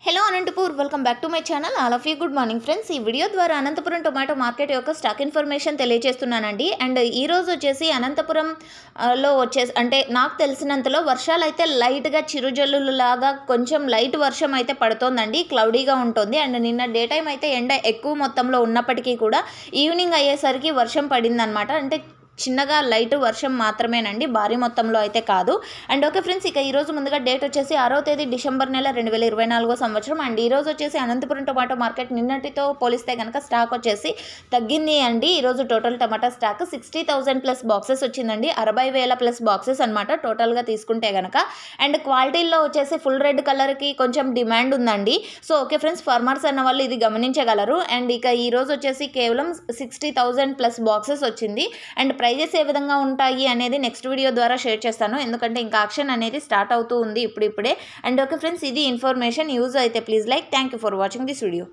Hello Anantapur welcome back to my channel all of you good morning friends. ఈ video ద్వారా Anantapuram tomato market యొక్క stock information తెలియజేస్తున్నానండి. And ఈ రోజు వచ్చేసి అనంతపురం లో వచ్చేసి అంటే నాకు తెలిసినంతలో వర్షాలు అయితే లైట్గా చిరుజల్లులు లాగా కొంచెం లైట్ వర్షం అయితే పడుతోందండి, క్లౌడీగా ఉంటుంది. అండ్ నిన్న డే టైం అయితే ఎండ ఎక్కువ మొత్తంలో ఉన్నప్పటికీ కూడా ఈవినింగ్ అయ్యేసరికి వర్షం పడిందనమాట. అంటే చిన్నగా లైట్ వర్షం మాత్రమేనండి, భారీ మొత్తంలో అయితే కాదు. అండ్ ఓకే ఫ్రెండ్స్, ఇక ఈరోజు ముందుగా డేట్ వచ్చేసి 6వ తేదీ డిసెంబర్ నెల 2024 సంవత్సరం. అండ్ ఈరోజు వచ్చేసి అనంతపురం టొమాటో మార్కెట్ నిన్నటితో పోలిస్తే కనుక స్టాక్ వచ్చేసి తగ్గింది అండి. ఈరోజు టోటల్ టమాటా స్టాక్ 60,000 ప్లస్ బాక్సెస్ వచ్చిందండి, 60,000 ప్లస్ బాక్సెస్ అనమాట టోటల్గా తీసుకుంటే కనుక. అండ్ క్వాలిటీల్లో వచ్చేసి ఫుల్ రెడ్ కలర్కి కొంచెం డిమాండ్ ఉందండి. సో ఓకే ఫ్రెండ్స్, ఫార్మర్స్ అన్న వాళ్ళు ఇది గమనించగలరు. అండ్ ఇక ఈరోజు వచ్చేసి కేవలం 60,000 ప్లస్ బాక్సెస్ వచ్చింది. అండ్ ప్రైజెస్ ఏ విధంగా ఉంటాయి అనేది నెక్స్ట్ వీడియో ద్వారా షేర్ చేస్తాను, ఎందుకంటే ఇంకా ఆక్షన్ అనేది స్టార్ట్ అవుతూ ఉంది ఇప్పుడిప్పుడే. అండ్ ఓకే ఫ్రెండ్స్, ఇది ఇన్ఫర్మేషన్ యూజ్ అయితే please like. Thank you for watching this video.